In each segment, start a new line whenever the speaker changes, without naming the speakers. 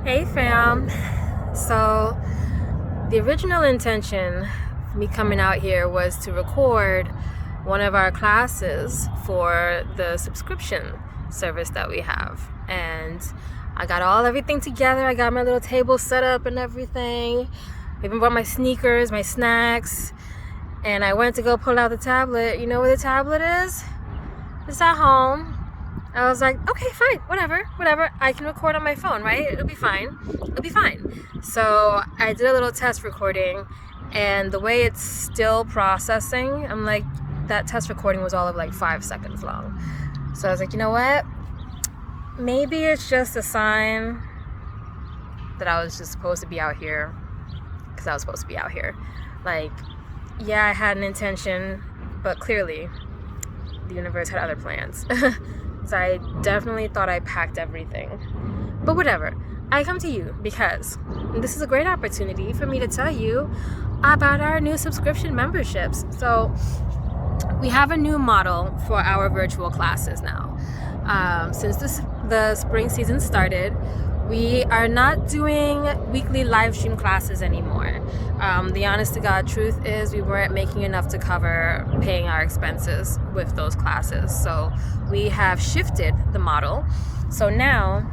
Hey fam. So the original intention of me coming out here was to record one of our classes for the subscription service that we have. And I got everything together. I got my little table set up and everything. I even brought my sneakers, my snacks. And I went to go pull out the tablet. You know where the tablet is? It's at home. I was like, okay, fine, whatever. I can record on my phone, right? It'll be fine. So I did a little test recording, and the way it's still processing, I'm like, that test recording was all of like 5 seconds long. So I was like, you know what? Maybe it's just a sign that I was just supposed to be out here, because I was supposed to be out here. Like, yeah, I had an intention, but clearly the universe had other plans. So I definitely thought I packed everything. But whatever. I come to you because this is a great opportunity for me to tell you about our new subscription memberships. So we have a new model for our virtual classes now. Since the spring season started, we are not doing weekly live stream classes anymore. The honest to God truth is we weren't making enough to cover paying our expenses with those classes. So we have shifted the model. So now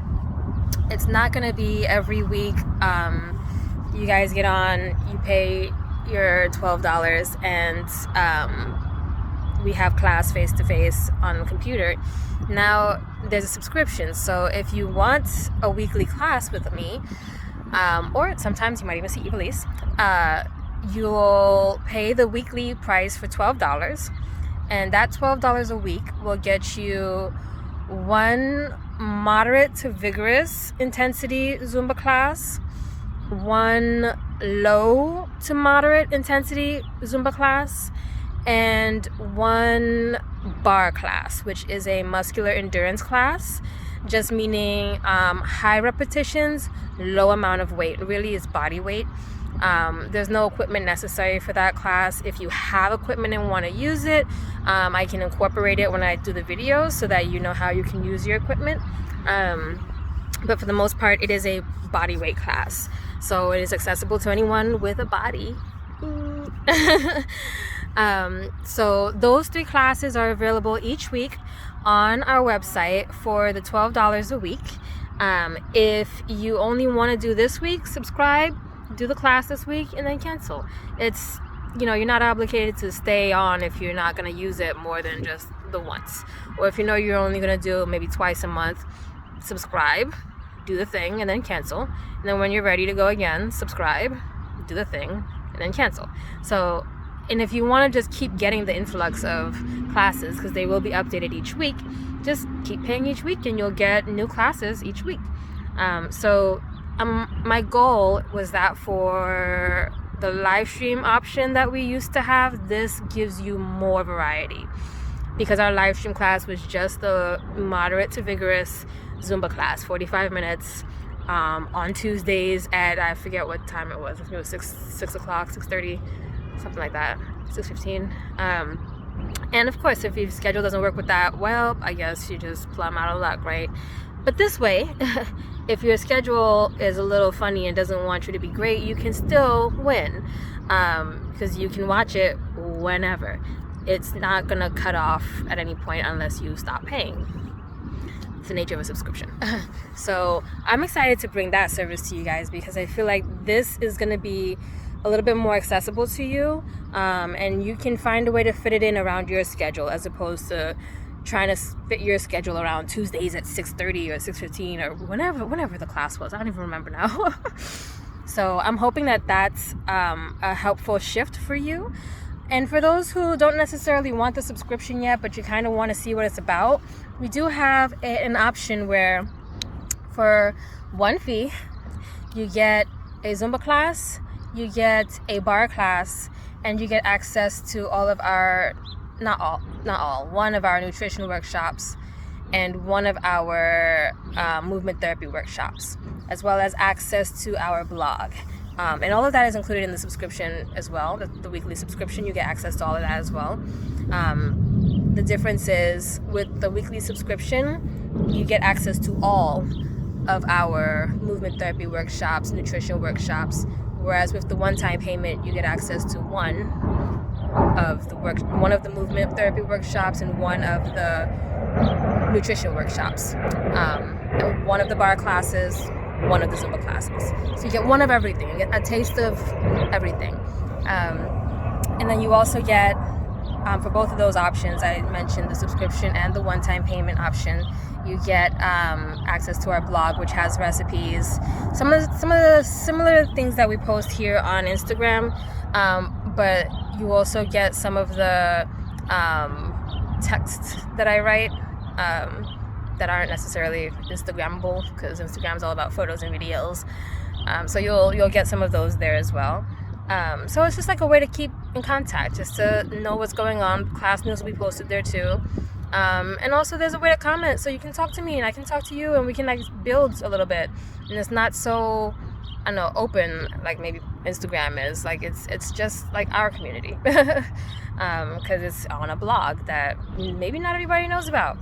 it's not going to be every week. You guys get on, you pay your $12 and we have class face-to-face on the computer. Now there's a subscription, so if you want a weekly class with me, or sometimes you might even see Evelise, you'll pay the weekly price for $12, and that $12 a week will get you one moderate to vigorous intensity Zumba class, one low to moderate intensity Zumba class, and one Barre class, which is a muscular endurance class, just meaning high repetitions, low amount of weight. It really is body weight. There's no equipment necessary for that class. If you have equipment and want to use it, I can incorporate it when I do the videos so that you know how you can use your equipment. But for the most part, it is a body weight class. So it is accessible to anyone with a body. So those 3 classes are available each week on our website for the $12 a week. If you only want to do this week, subscribe, do the class this week, and then cancel. It's, you're not obligated to stay on if you're not going to use it more than just the once. Or if you know you're only going to do maybe twice a month, subscribe, do the thing, and then cancel. And then when you're ready to go again, subscribe, do the thing, and then cancel. And if you want to just keep getting the influx of classes, because they will be updated each week, just keep paying each week and you'll get new classes each week. My goal was that for the live stream option that we used to have, this gives you more variety. Because our live stream class was just the moderate to vigorous Zumba class, 45 minutes on Tuesdays at, I forget what time it was. I think it was 6 o'clock, 6:30. Something like that, 6:15. And of course, if your schedule doesn't work with that, well, I guess you just plumb out of luck, right? But this way, if your schedule is a little funny and doesn't want you to be great, you can still win, because you can watch it whenever. It's not gonna cut off at any point unless you stop paying. It's the nature of a subscription. So I'm excited to bring that service to you guys, because I feel like this is gonna be a little bit more accessible to you, and you can find a way to fit it in around your schedule, as opposed to trying to fit your schedule around Tuesdays at 6:30 or 6:15 or whenever the class was. I don't even remember now. So I'm hoping that that's a helpful shift for you. And for those who don't necessarily want the subscription yet, but you kind of want to see what it's about, we do have an option where for one fee, you get a Zumba class, you get a Barre class, and you get access to all of our, one of our nutrition workshops and one of our movement therapy workshops, as well as access to our blog. And all of that is included in the subscription as well. The weekly subscription, you get access to all of that as well. The difference is with the weekly subscription, you get access to all of our movement therapy workshops, nutrition workshops, whereas with the one-time payment, you get access to one of the movement therapy workshops and one of the nutrition workshops, one of the Barre classes, one of the Zumba classes. So you get one of everything. You get a taste of everything. And then you also get, for both of those options, I mentioned the subscription and the one-time payment option, you get access to our blog, which has recipes, some of the similar things that we post here on Instagram, but you also get some of the texts that I write that aren't necessarily Instagrammable, because Instagram's all about photos and videos. So you'll get some of those there as well. So it's just like a way to keep in contact, just to know what's going on. Class news will be posted there too. And also there's a way to comment, so you can talk to me and I can talk to you, and we can like build a little bit. And it's not so, I don't know, open like maybe Instagram is. Like it's just like our community, because it's on a blog that maybe not everybody knows about.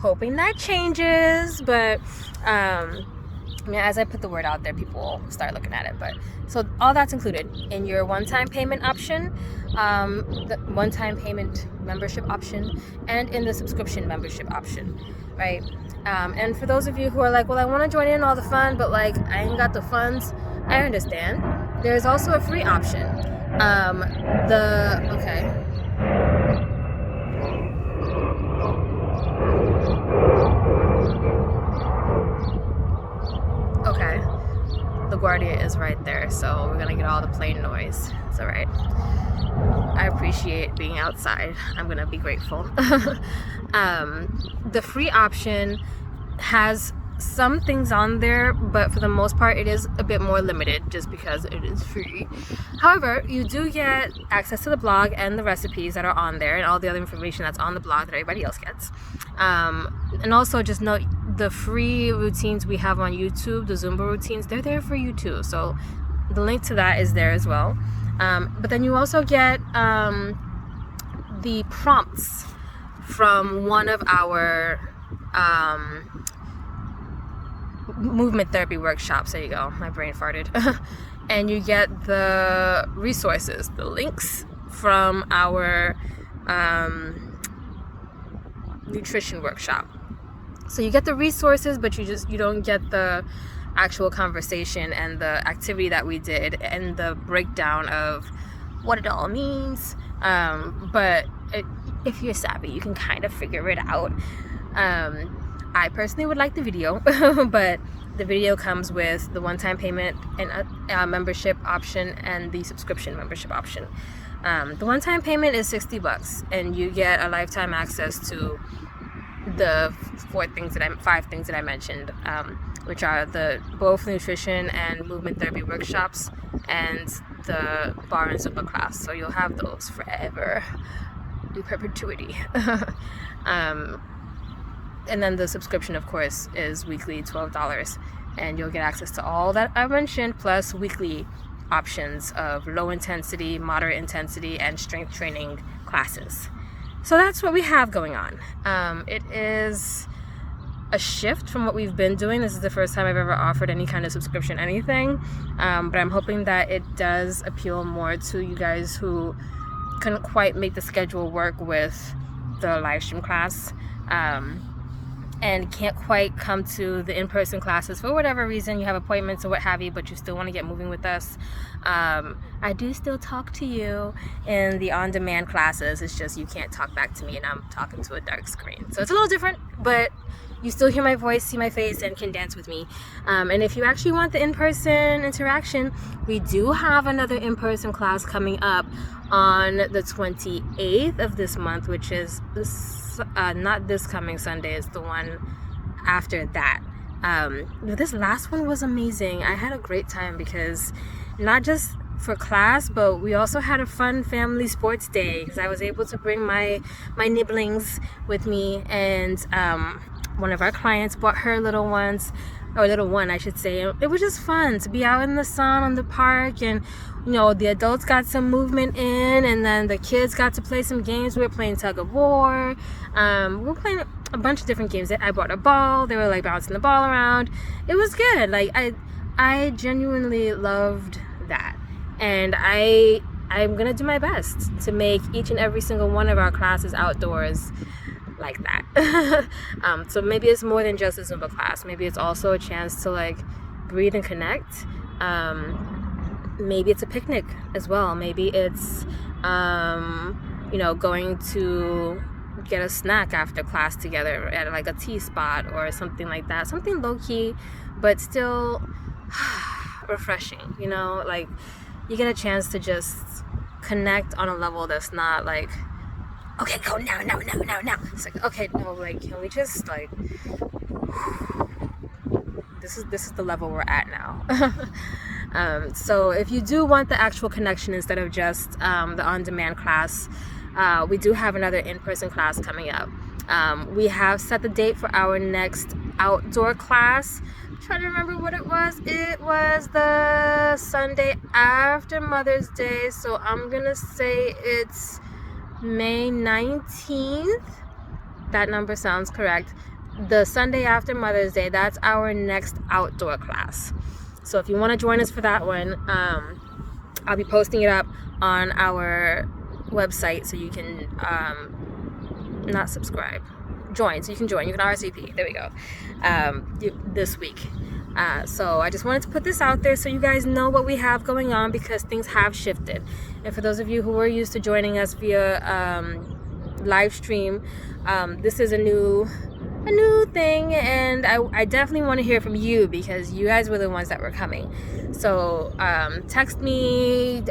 Hoping that changes, but as I put the word out there, people will start looking at it. But so all that's included in your one-time payment option, the one-time payment membership option, and in the subscription membership option, right? And for those of you who are like, well, I want to join in all the fun, but like I ain't got the funds, I understand. There's also a free option. Okay, the Guardia is right there, so we're gonna get all the plane noise. It's all right. I appreciate being outside. I'm gonna be grateful. The free option has some things on there, but for the most part it is a bit more limited just because it is free. However, you do get access to the blog and the recipes that are on there and all the other information that's on the blog that everybody else gets. And also just note, the free routines we have on YouTube, the Zumba routines, they're there for you too. So the link to that is there as well. But then you also get the prompts from one of our movement therapy workshops. There you go, my brain farted. And you get the resources, the links from our nutrition workshop. So you get the resources, but you don't get the actual conversation and the activity that we did and the breakdown of what it all means. But if you're savvy, you can kind of figure it out. I personally would like the video, but the video comes with the one-time payment and membership option and the subscription membership option. The one-time payment is $60, and you get a lifetime access to the 5 things that I mentioned, which are both nutrition and movement therapy workshops and the Barre and Zumba class. So you'll have those forever, in perpetuity. And then the subscription, of course, is weekly, $12, and you'll get access to all that I mentioned, plus weekly options of low intensity, moderate intensity, and strength training classes. So that's what we have going on. It is a shift from what we've been doing. This is the first time I've ever offered any kind of subscription anything, but I'm hoping that it does appeal more to you guys who couldn't quite make the schedule work with the live stream class, and can't quite come to the in-person classes for whatever reason. You have appointments or what have you, but you still want to get moving with us. I do still talk to you in the on-demand classes. It's just you can't talk back to me and I'm talking to a dark screen. So it's a little different, but you still hear my voice, see my face, and can dance with me. And if you actually want the in-person interaction, we do have another in-person class coming up on the 28th of this month, which is not this coming Sunday, it's the one after that. This last one was amazing. I had a great time because not just for class, but we also had a fun family sports day because I was able to bring my nibblings with me, and one of our clients brought her little one, I should say. It was just fun to be out in the sun on the park, and the adults got some movement in, and then the kids got to play some games. We were playing tug of war. We were playing a bunch of different games. I brought a ball. They were like bouncing the ball around. It was good. Like I genuinely loved that, and I'm gonna do my best to make each and every single one of our classes outdoors like that. So maybe it's more than just a Zumba class. Maybe it's also a chance to like breathe and connect. Maybe it's a picnic as well. Maybe it's going to get a snack after class together at like a tea spot or something like that. Something low-key but still refreshing, like you get a chance to just connect on a level that's not like, okay, go now. It's like, okay, no, like, can we just like, this is the level we're at now. So if you do want the actual connection instead of just the on-demand class, we do have another in-person class coming up. We have set the date for our next outdoor class. I'm trying to remember what it was. It was the Sunday after Mother's Day, so I'm gonna say it's May 19th. That number sounds correct. The Sunday after Mother's Day, that's our next outdoor class. So if you want to join us for that one, I'll be posting it up on our website, so you can not subscribe, join. So you can join. You can RSVP. There we go. This week. So I just wanted to put this out there so you guys know what we have going on, because things have shifted. And for those of you who are used to joining us via live stream, this is a new thing, and I definitely want to hear from you, because you guys were the ones that were coming. So text me,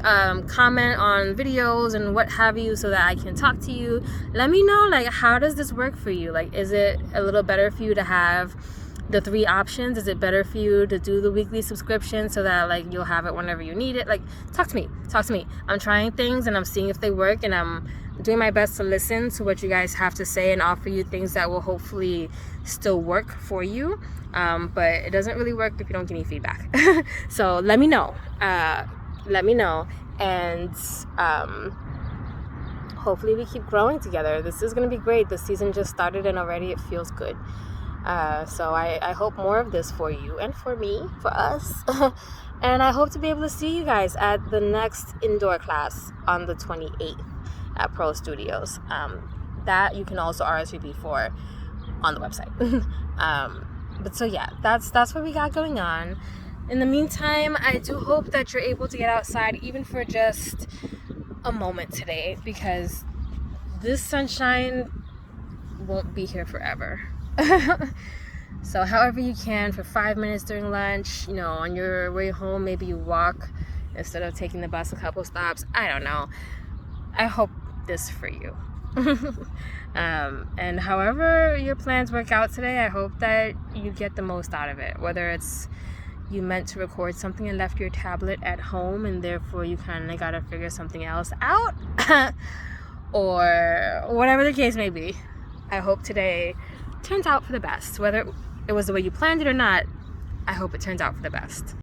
comment on videos and what have you, so that I can talk to you. Let me know, like, how does this work for you? Like, is it a little better for you to have the 3 options? Is it better for you to do the weekly subscription so that like you'll have it whenever you need it? Like, talk to me. I'm trying things and I'm seeing if they work, and I'm doing my best to listen to what you guys have to say and offer you things that will hopefully still work for you. But it doesn't really work if you don't give me feedback. So let me know. And hopefully we keep growing together. This is going to be great. The season just started and already it feels good. So I hope more of this for you and for me, for us. And I hope to be able to see you guys at the next indoor class on the 28th at Pro Studios. That you can also RSVP for on the website. But so yeah, that's what we got going on. In the meantime, I do hope that you're able to get outside even for just a moment today, because this sunshine won't be here forever. So however you can, for 5 minutes during lunch, on your way home, maybe you walk instead of taking the bus a couple stops. I don't know. I hope this for you. And however your plans work out today, I hope that you get the most out of it. Whether it's you meant to record something and left your tablet at home and therefore you kind of gotta figure something else out, or whatever the case may be, I hope today turns out for the best. Whether it was the way you planned it or not, I hope it turns out for the best.